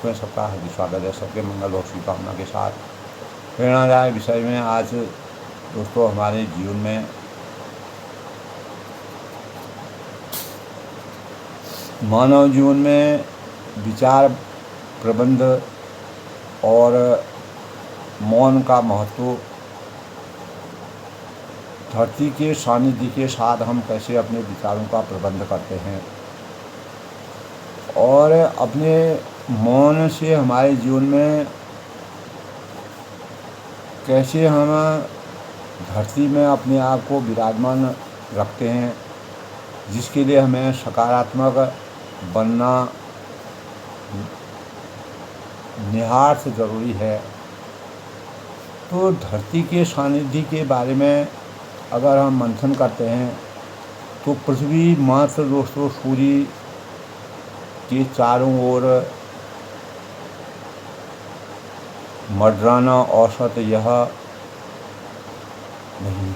में सबका हार्दिक स्वागत है। सबके मंगल और शुभकामना के साथ प्रेरणादायक विषय में आज दोस्तों हमारे जीवन में मानव जीवन में विचार प्रबंध और मौन का महत्व, धरती के सानिध्य के साथ हम कैसे अपने विचारों का प्रबंध करते हैं और अपने मौन से हमारे जीवन में कैसे हम धरती में अपने आप को विराजमान रखते हैं, जिसके लिए हमें सकारात्मक बनना निहायत ज़रूरी है। तो धरती के सानिध्य के बारे में अगर हम मंथन करते हैं तो पृथ्वी मात्र दोस्तों सूर्य के चारों ओर मंडराना औसत यह नहीं है,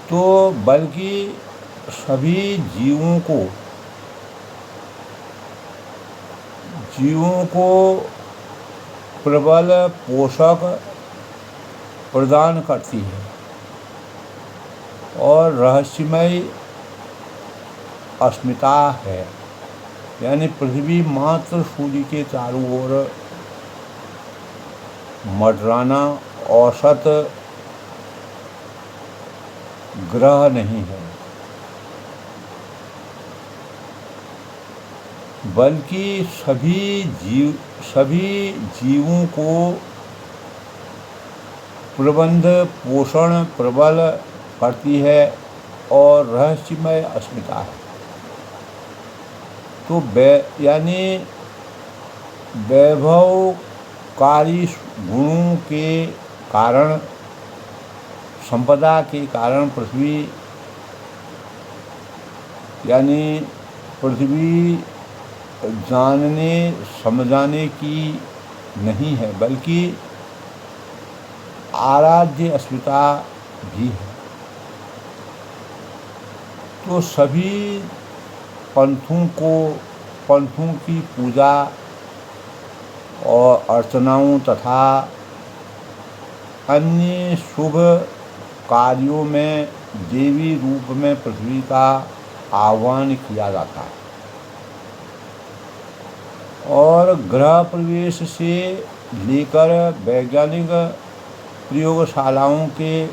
तो बल्कि सभी जीवों को प्रबल पोषक प्रदान करती है और रहस्यमय अस्मिता है। यानी पृथ्वी मात्र सूर्य के चारों ओर मंडराना औसत ग्रह नहीं है, बल्कि सभी जीवों को प्रबंध पोषण प्रबल करती है और रहस्यमय अस्मिता है। तो यानी वैभवकारी गुणों के कारण, संपदा के कारण पृथ्वी जानने समझाने की नहीं है, बल्कि आराध्य अस्मिता भी है। तो सभी पंथों की पूजा और अर्चनाओं तथा अन्य शुभ कार्यों में देवी रूप में पृथ्वी का आह्वान किया जाता है और ग्रह प्रवेश से लेकर वैज्ञानिक प्रयोगशालाओं के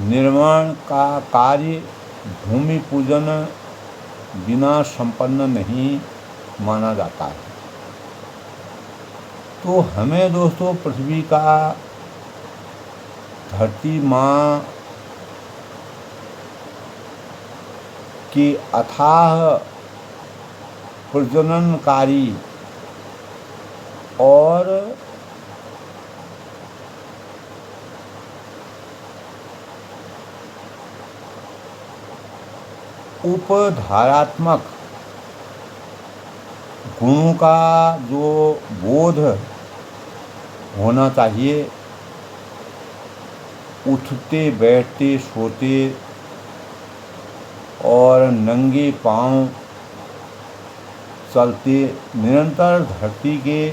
निर्माण का कार्य भूमि पूजन बिना संपन्न नहीं माना जाता है। तो हमें दोस्तों पृथ्वी का, धरती माँ के अथाह प्रजननकारी और उपधारात्मक गुणों का जो बोध होना चाहिए, उठते बैठते सोते और नंगे पांव चलते निरंतर धरती के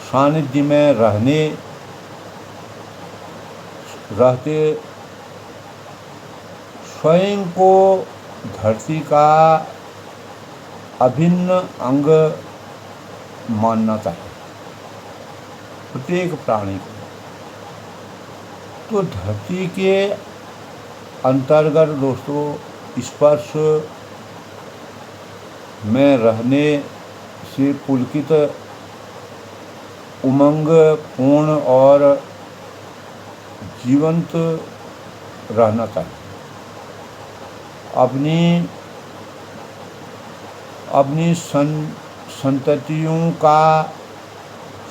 सानिध्य में रहते स्वयं को धरती का अभिन्न अंग मानना चाहिए प्रत्येक प्राणी को। तो धरती के अंतर्गत दोस्तों स्पर्श में रहने से पुलकित, उमंग पूर्ण और जीवंत रहना चाहिए। अपनी संततियों का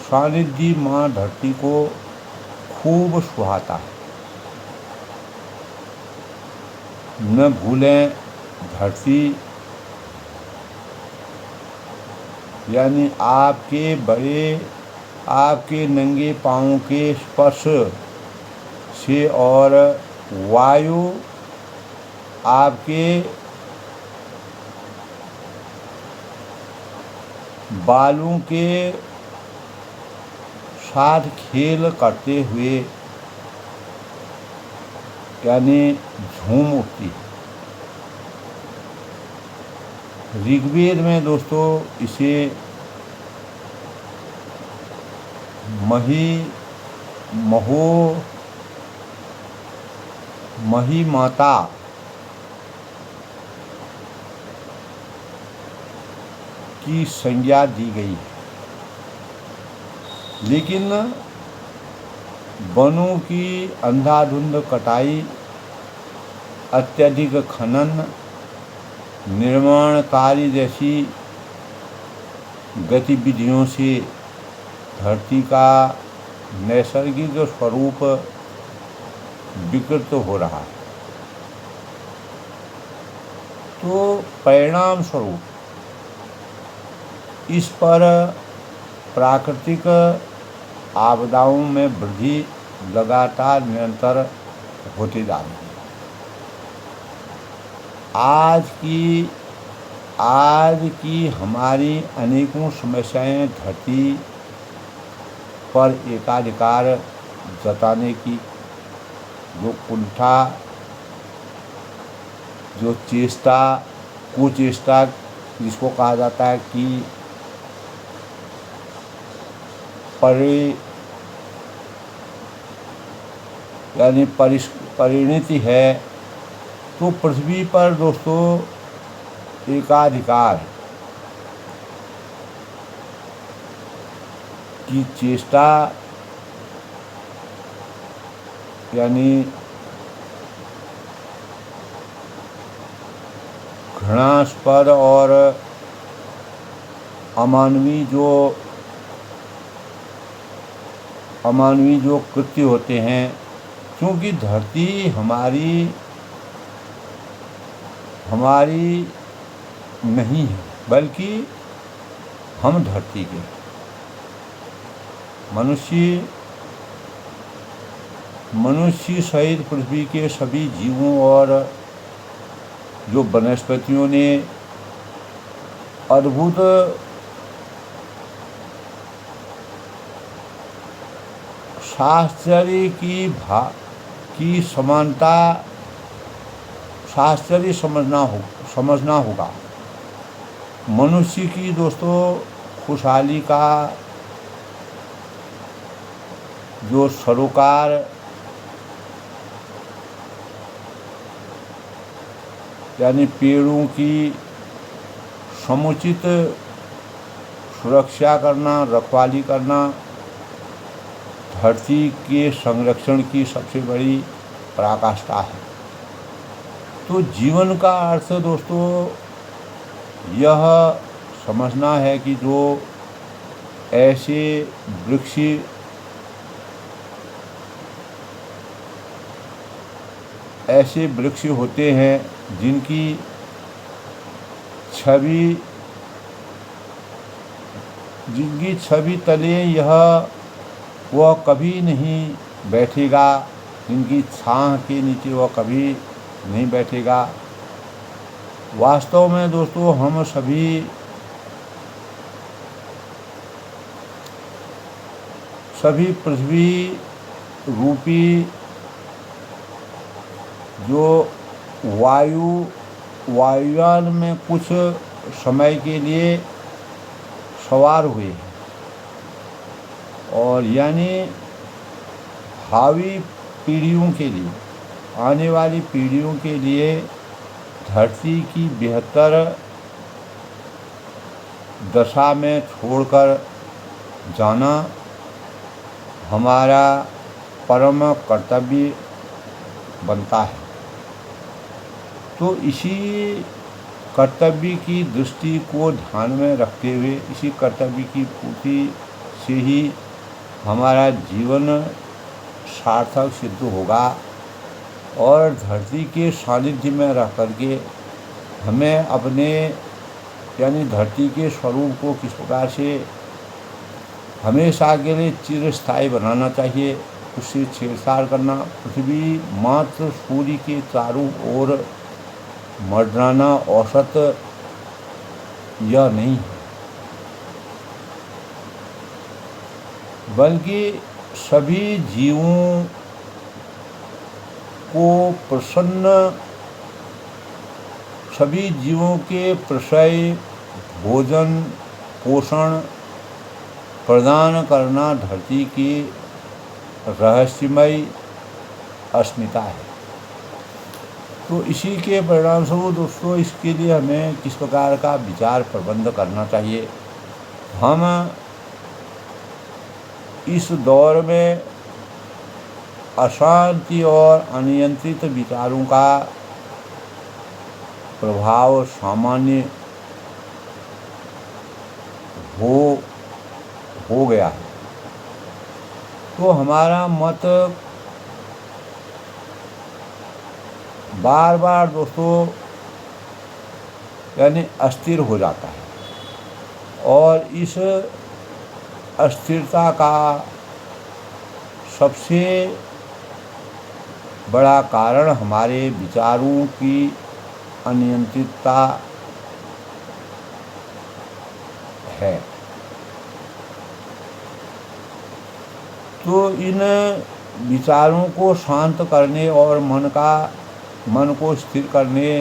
सानिध्य माँ धरती को खूब सुहाता है। न भूलें धरती यानी आपके नंगे पाँव के स्पर्श से और वायु आपके बालों के साथ खेल करते हुए यानी झूम उठती है। ऋग्वेद में दोस्तों इसे मही माता की संज्ञा दी गई है। लेकिन वनों की अंधाधुंध कटाई, अत्यधिक खनन, निर्माण कार्य जैसी गतिविधियों से धरती का नैसर्गिक स्वरूप विकृत हो रहा है। तो परिणाम स्वरूप इस पर प्राकृतिक आपदाओं में वृद्धि लगातार निरंतर होती जा रही है। आज की हमारी अनेकों समस्याएं धरती पर एकाधिकार जताने की जो कुंठा, जो चेष्टा, कुचेष्टा जिसको कहा जाता है कि परिणति है, तो पृथ्वी पर दोस्तों एकाधिकार की चेष्टा यानी घृणास्पद और अमानवीय जो कृत्य होते हैं, क्योंकि धरती हमारी नहीं है, बल्कि हम धरती के। मनुष्य सहित पृथ्वी के सभी जीवों और जो वनस्पतियों ने अद्भुत शास्त्रीय की समानता शास्त्रीय समझना होगा। मनुष्य की दोस्तों खुशहाली का जो सरोकार यानी पेड़ों की समुचित सुरक्षा करना, रखवाली करना धरती के संरक्षण की सबसे बड़ी पराकाष्ठा है। तो जीवन का अर्थ दोस्तों यह समझना है कि जो ऐसे वृक्ष होते हैं जिनकी छवि तले वह कभी नहीं बैठेगा, जिनकी छाह के नीचे वह कभी नहीं बैठेगा। वास्तव में दोस्तों हम सभी पृथ्वी रूपी जो वायुयान में कुछ समय के लिए सवार हुए हैं, और यानी भावी पीढ़ियों के लिए, आने वाली पीढ़ियों के लिए धरती की बेहतर दशा में छोड़कर जाना हमारा परम कर्तव्य बनता है। तो इसी कर्तव्य की दृष्टि को ध्यान में रखते हुए, इसी कर्तव्य की पूर्ति से ही हमारा जीवन सार्थक सिद्ध होगा, और धरती के सानिध्य में रह करके हमें अपने यानी धरती के स्वरूप को किस प्रकार से हमेशा के लिए चिरस्थायी बनाना चाहिए, उससे छेड़छाड़ करना पृथ्वी मात्र सूर्य के चारों ओर मंडराना औसत यह नहीं है। बल्कि सभी जीवों को प्रसन्न सभी जीवों के प्रशय भोजन पोषण प्रदान करना धरती की रहस्यमय अस्मिता है। तो इसी के परिणामस्वरूप दोस्तों इसके लिए हमें किस प्रकार का विचार प्रबंध करना चाहिए। हम इस दौर में अशांति और अनियंत्रित विचारों का प्रभाव सामान्य हो गया है। तो हमारा मत बार बार दोस्तों यानी अस्थिर हो जाता है और इस अस्थिरता का सबसे बड़ा कारण हमारे विचारों की अनियंत्रितता है। तो इन विचारों को शांत करने और मन को स्थिर करने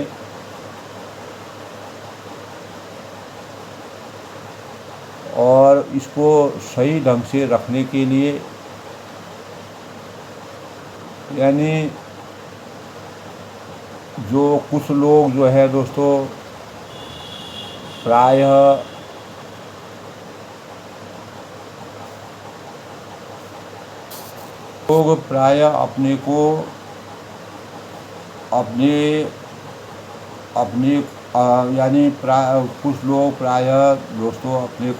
और इसको सही ढंग से रखने के लिए यानी जो कुछ लोग जो है दोस्तों प्रायः अपने को अपने यानी कुछ लोग प्रायः दोस्तों अपने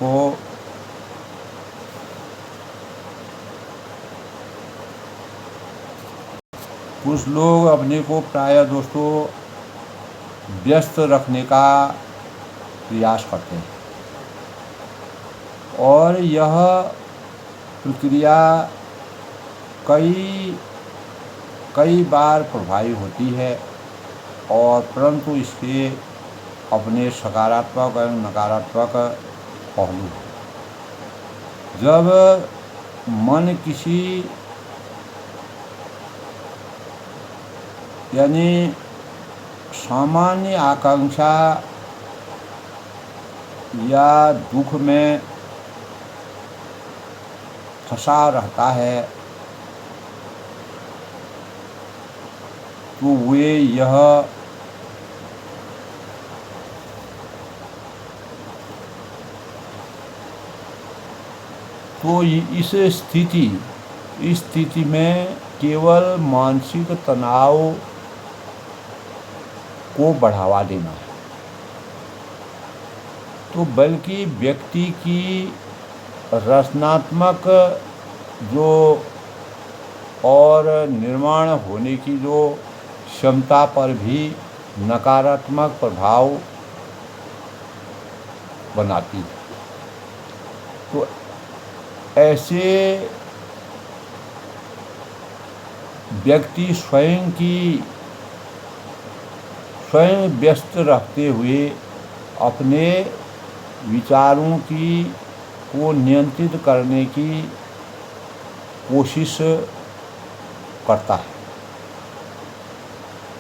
को प्रायः दोस्तों व्यस्त रखने का प्रयास करते हैं और यह प्रक्रिया कई बार प्रभावी होती है और परंतु इसके अपने सकारात्मक और नकारात्मक पहलू हैं। जब मन किसी यानी सामान्य आकांक्षा या दुख में फंसा रहता है तो वे यह तो इस स्थिति में केवल मानसिक तनाव को बढ़ावा देना है तो बल्कि व्यक्ति की रचनात्मक जो और निर्माण होने की जो क्षमता पर भी नकारात्मक प्रभाव बनाती है। तो ऐसे व्यक्ति स्वयं व्यस्त रखते हुए अपने विचारों को नियंत्रित करने की कोशिश करता है।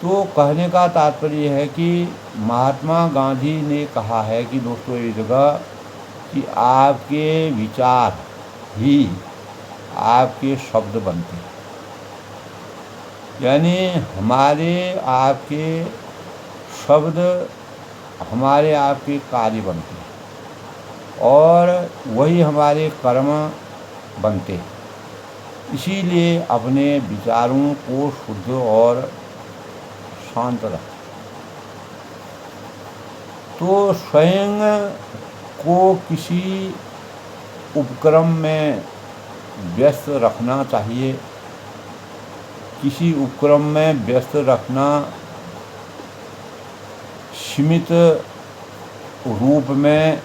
तो कहने का तात्पर्य है कि महात्मा गांधी ने कहा है कि दोस्तों एक जगह कि आपके विचार ही आपके शब्द बनते हैं, यानी हमारे आपके शब्द हमारे आपके कार्य बनते हैं और वही हमारे कर्म बनते हैं। इसीलिए अपने विचारों को शुद्ध और शांत रखें। तो स्वयं को किसी उपक्रम में व्यस्त रखना चाहिए। किसी उपक्रम में व्यस्त रखना सीमित रूप में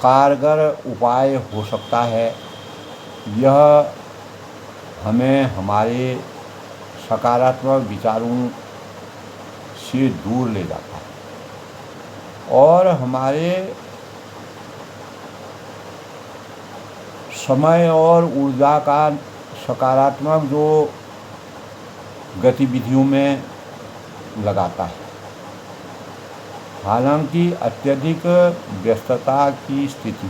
कारगर उपाय हो सकता है। यह हमें हमारे सकारात्मक विचारों से दूर ले जाता है और हमारे समय और ऊर्जा का सकारात्मक जो गतिविधियों में लगाता है। हालांकि अत्यधिक व्यस्तता की स्थिति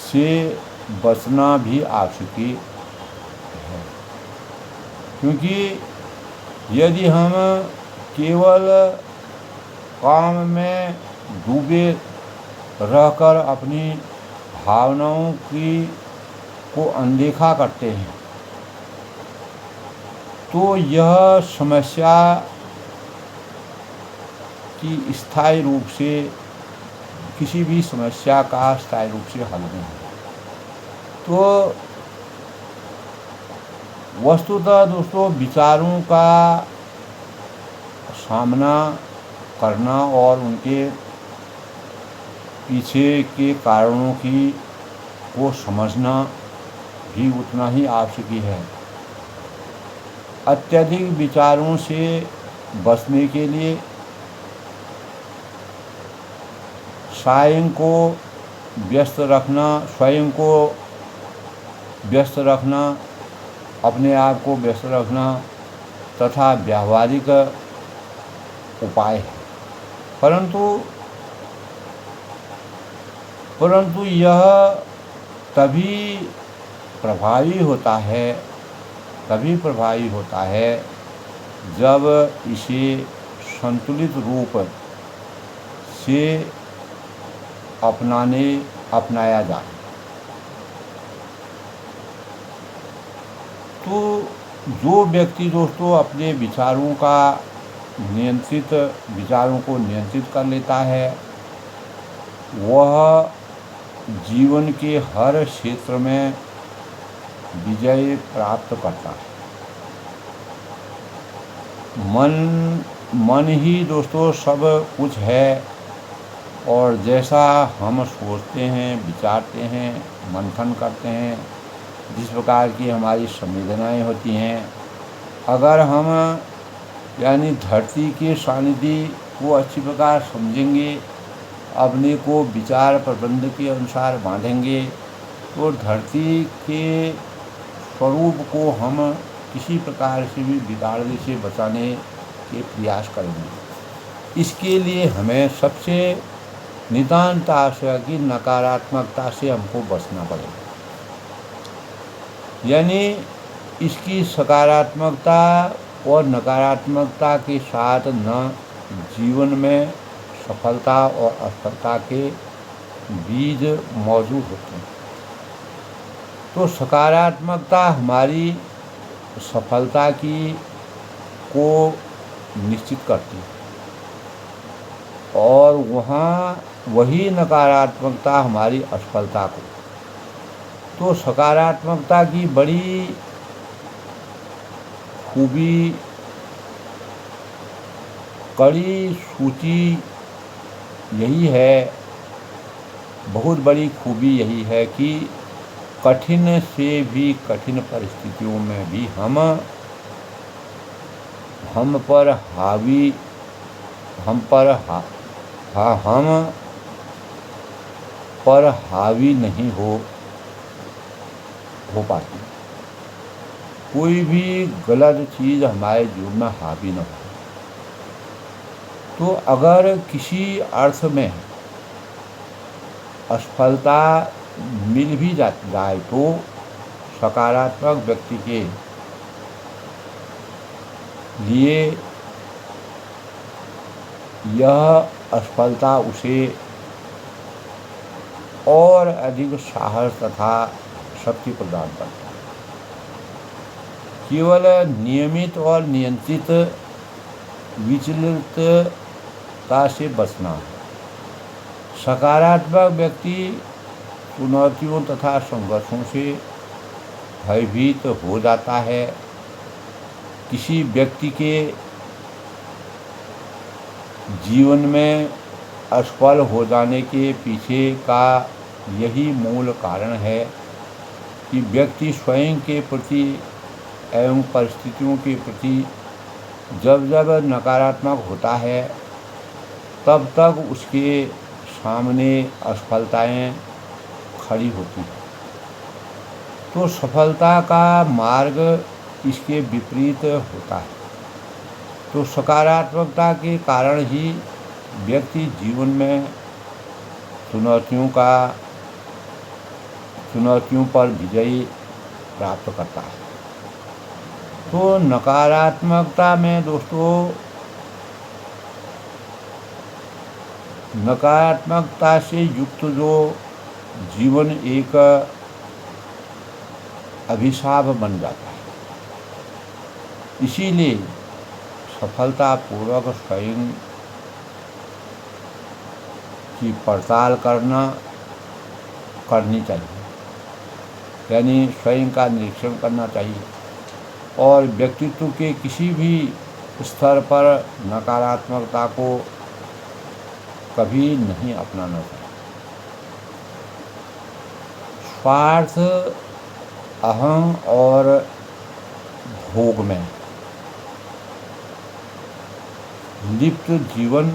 से बचना भी आवश्यक है, क्योंकि यदि हम केवल काम में डूबे रहकर अपनी भावनाओं को अनदेखा करते हैं तो यह समस्या की स्थायी रूप से किसी भी समस्या का स्थायी रूप से हल नहीं है। तो वस्तुतः दोस्तों, विचारों का सामना करना और उनके पीछे के कारणों को समझना भी उतना ही आवश्यक है। अत्यधिक विचारों से बचने के लिए स्वयं को व्यस्त रखना, अपने आप को व्यस्त रखना तथा व्यावहारिक उपाय है। परंतु यह तभी प्रभावी होता है जब इसे संतुलित रूप से अपनाया जाए। तो जो व्यक्ति दोस्तों अपने विचारों को नियंत्रित कर लेता है, वह जीवन के हर क्षेत्र में विजय प्राप्त करता है। मन ही दोस्तों सब कुछ है, और जैसा हम सोचते हैं, विचारते हैं, मंथन करते हैं, जिस प्रकार की हमारी संवेदनाएं होती हैं, अगर हम यानी धरती के सानिध्य को अच्छी प्रकार समझेंगे, अपने को विचार प्रबंध के अनुसार बांधेंगे, तो धरती के स्वरूप को हम किसी प्रकार से भी बिगाड़ने से बचाने के प्रयास करेंगे। इसके लिए हमें सबसे नितांत आवश्यक कि नकारात्मकता से हमको बचना पड़ेगा। यानी इसकी सकारात्मकता और नकारात्मकता के साथ न जीवन में सफलता और असफलता के बीज मौजूद होते हैं। तो सकारात्मकता हमारी सफलता को निश्चित करती है, और वही नकारात्मकता हमारी असफलता को। तो सकारात्मकता की बड़ी खूबी, कड़ी सूची यही है, बहुत बड़ी खूबी यही है कि कठिन से भी कठिन परिस्थितियों में भी हम पर हावी नहीं हो पाती। कोई भी गलत चीज़ हमारे जीवन में हावी न हो। तो अगर किसी अर्थ में असफलता मिल भी जाए तो सकारात्मक व्यक्ति के लिए यह असफलता उसे और अधिक साहस तथा शक्ति प्रदान करता है। केवल नियमित और नियंत्रित विचलितता से बचना है। सकारात्मक व्यक्ति चुनौतियों तथा संघर्षों से भयभीत हो जाता है। किसी व्यक्ति के जीवन में असफल हो जाने के पीछे का यही मूल कारण है कि व्यक्ति स्वयं के प्रति एवं परिस्थितियों के प्रति जब नकारात्मक होता है, तब तक उसके सामने असफलताएं खड़ी होती है। तो सफलता का मार्ग इसके विपरीत होता है। तो सकारात्मकता के कारण ही व्यक्ति जीवन में चुनौतियों पर विजय प्राप्त करता है। तो नकारात्मकता में दोस्तों, नकारात्मकता से युक्त जो जीवन एक अभिशाप बन जाता है। इसीलिए सफलतापूर्वक स्वयं की पड़ताल करनी चाहिए, यानी स्वयं का निरीक्षण करना चाहिए और व्यक्तित्व के किसी भी स्तर पर नकारात्मकता को कभी नहीं अपनाना चाहिए। स्वार्थ, अहम और भोग में लिप्त जीवन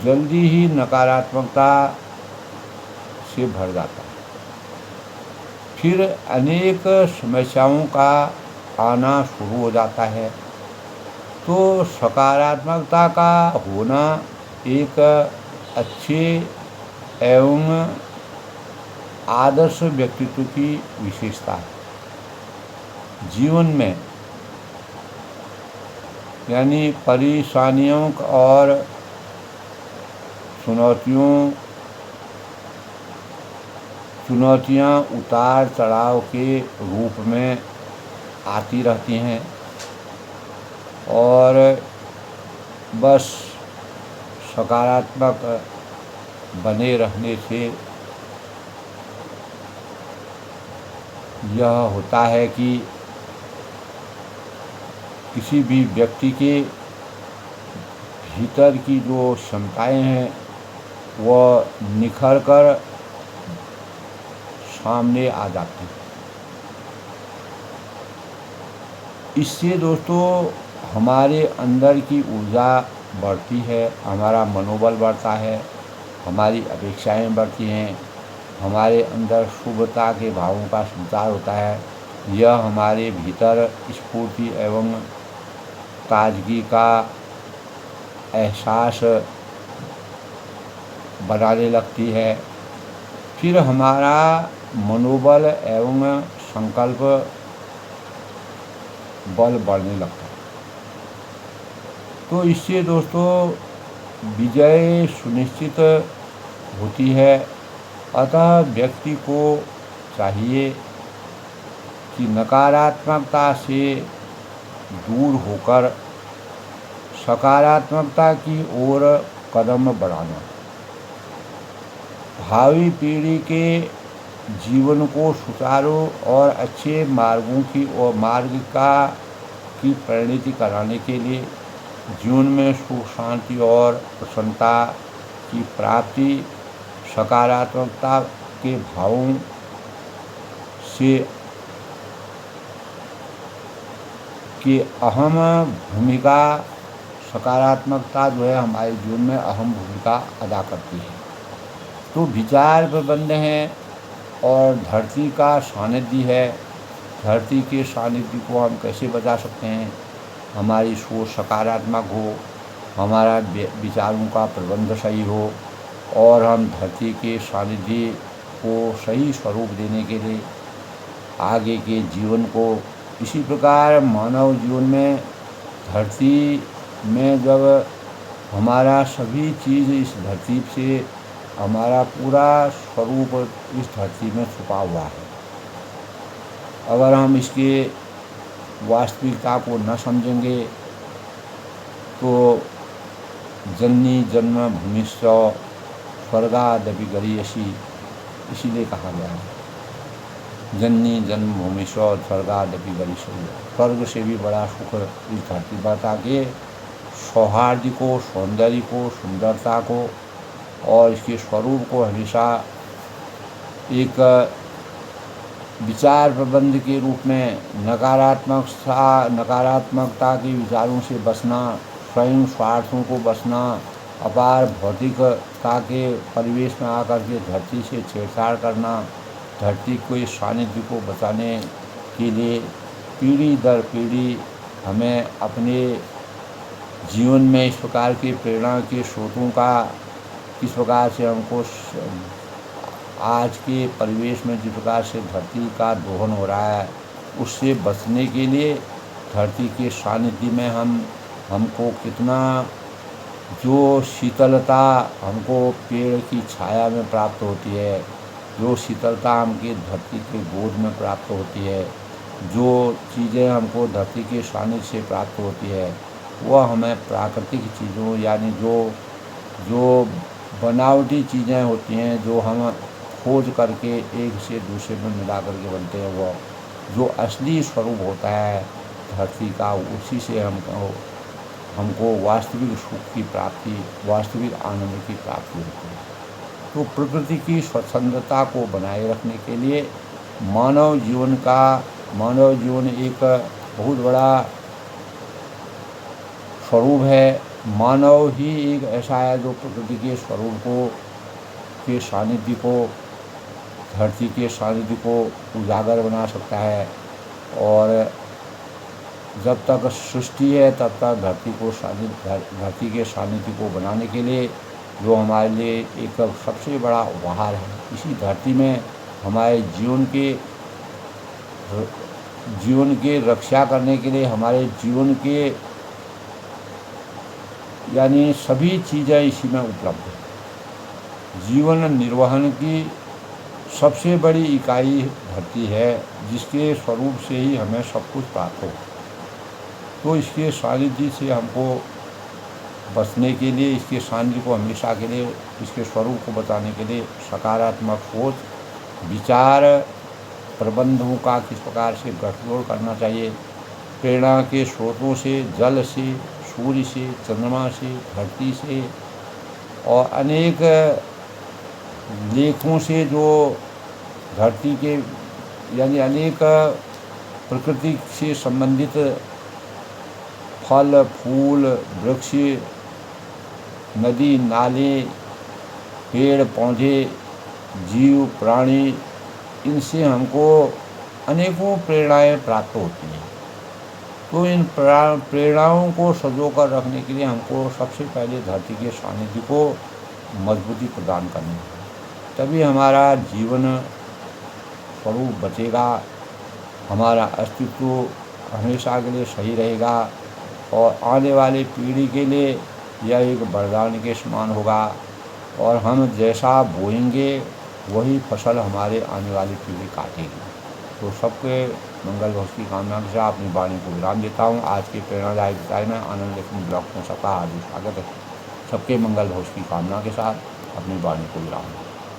जल्दी ही नकारात्मकता से भर जाता है। फिर अनेक समस्याओं का आना शुरू हो जाता है। तो सकारात्मकता का होना एक अच्छे एवं आदर्श व्यक्तित्व की विशेषता है। जीवन में यानी परेशानियों और चुनौतियाँ उतार चढ़ाव के रूप में आती रहती हैं और बस सकारात्मक बने रहने से यह होता है कि किसी भी व्यक्ति के भीतर की जो क्षमताएं हैं वह निखर कर सामने आ जाती हैं। इससे दोस्तों हमारे अंदर की ऊर्जा बढ़ती है, हमारा मनोबल बढ़ता है, हमारी अपेक्षाएं बढ़ती हैं, हमारे अंदर शुभता के भावों का संचार होता है। यह हमारे भीतर स्फूर्ति एवं ताजगी का एहसास बनाने लगती है। फिर हमारा मनोबल एवं संकल्प बल बढ़ने लगता है। तो इससे दोस्तों विजय सुनिश्चित होती है। अतः व्यक्ति को चाहिए कि नकारात्मकता से दूर होकर सकारात्मकता की ओर कदम बढ़ाना, भावी पीढ़ी के जीवन को सुचारू और अच्छे मार्ग की परिणति कराने के लिए जीवन में सुख शांति और प्रसन्नता की प्राप्ति सकारात्मकता के भावों से की अहम भूमिका सकारात्मकता जो है हमारे जीवन में अहम भूमिका अदा करती है। तो विचार प्रबंध है और धरती का सानिध्य है। धरती के सानिध्य को हम कैसे बचा सकते हैं? हमारी सोच सकारात्मक हो, हमारा विचारों का प्रबंध सही हो और हम धरती के सानिध्य को सही स्वरूप देने के लिए आगे के जीवन को इसी प्रकार मानव जीवन में धरती में जब हमारा सभी चीज़ इस धरती से हमारा पूरा स्वरूप इस धरती में छुपा हुआ है। अगर हम इसके वास्तविकता को न समझेंगे तो जननी जन्म भूमिश्च स्वर्गादपि गरीयसी, इसीलिए कहा गया है जननी जन्म भूमिश्च स्वर्गादपि गरीयसी। स्वर्ग से भी बड़ा सुख इस धरती पर था कि सौहार्द को, सौंदर्य को, सुंदरता को और इसके स्वरूप को हमेशा एक विचार प्रबंध के रूप में नकारात्मकता के विचारों से बचना, स्वयं स्वार्थों को बचना अपार भौतिकता के परिवेश में आकर के धरती से छेड़छाड़ करना, धरती को इस सानिध्य को बचाने के लिए पीढ़ी दर पीढ़ी हमें अपने जीवन में इस प्रकार की प्रेरणा के स्रोतों का किस प्रकार से हमको आज के परिवेश में जिस प्रकार से धरती का दोहन हो रहा है उससे बचने के लिए धरती के सानिध्य में हमको कितना जो शीतलता हमको पेड़ की छाया में प्राप्त होती है, जो शीतलता हमकी धरती के गोद में प्राप्त होती है, जो चीज़ें हमको धरती के सानिध्य से प्राप्त होती है, वह हमें प्राकृतिक चीज़ों यानी जो बनावटी चीज़ें होती हैं, जो हम खोज करके एक से दूसरे में मिला करके बनते हैं, वह जो असली स्वरूप होता है धरती का, उसी से हमको वास्तविक सुख की प्राप्ति, वास्तविक आनंद की प्राप्ति होती है। तो प्रकृति की स्वच्छंदता को बनाए रखने के लिए मानव जीवन एक बहुत बड़ा स्वरूप है। मानव ही एक ऐसा है जो प्रकृति के स्वरूप के सानिध्य को, धरती के सानिध्य को उजागर बना सकता है। और जब तक सृष्टि है तब तक धरती के सानिध्य को बनाने के लिए जो हमारे लिए एक सबसे बड़ा उपहार है, इसी धरती में हमारे जीवन के रक्षा करने के लिए, हमारे जीवन के यानी सभी चीज़ें इसी में उपलब्ध है। जीवन निर्वहन की सबसे बड़ी इकाई धरती है, जिसके स्वरूप से ही हमें सब कुछ प्राप्त हो। तो इसके सानिध्य से हमको बचने के लिए, इसके सानिध्य को हमेशा के लिए, इसके स्वरूप को बचाने के लिए सकारात्मक सोच, विचार, प्रबंधों का किस प्रकार से गठजोड़ करना चाहिए। प्रेरणा के स्रोतों से, जल से, सूर्य से, चंद्रमा से, धरती से और अनेक लेखों से जो धरती के यानी अनेक प्रकृति से संबंधित फल, फूल, वृक्ष, नदी, नाले, पेड़, पौधे, जीव, प्राणी, इनसे हमको अनेकों प्रेरणाएं प्राप्त होती हैं। तो इन प्रेरणाओं को संजोकर रखने के लिए हमको सबसे पहले धरती के सानिध्य को मजबूती प्रदान करनी है, तभी हमारा जीवन स्वरूप बचेगा, हमारा अस्तित्व हमेशा के लिए सही रहेगा और आने वाली पीढ़ी के लिए यह एक वरदान के समान होगा। और हम जैसा बोएंगे वही फसल हमारे आने वाली पीढ़ी काटेगी। तो सबके मंगल भविष्य की कामना के साथ अपनी वाणी को विराम देता हूँ। आज के प्रेरणादायक विचार में आनंद लेखन ब्लॉग में सबका हार्दिक स्वागत है। सबके मंगल भविष्य की कामना के साथ अपनी वाणी को विराम देता हूँ।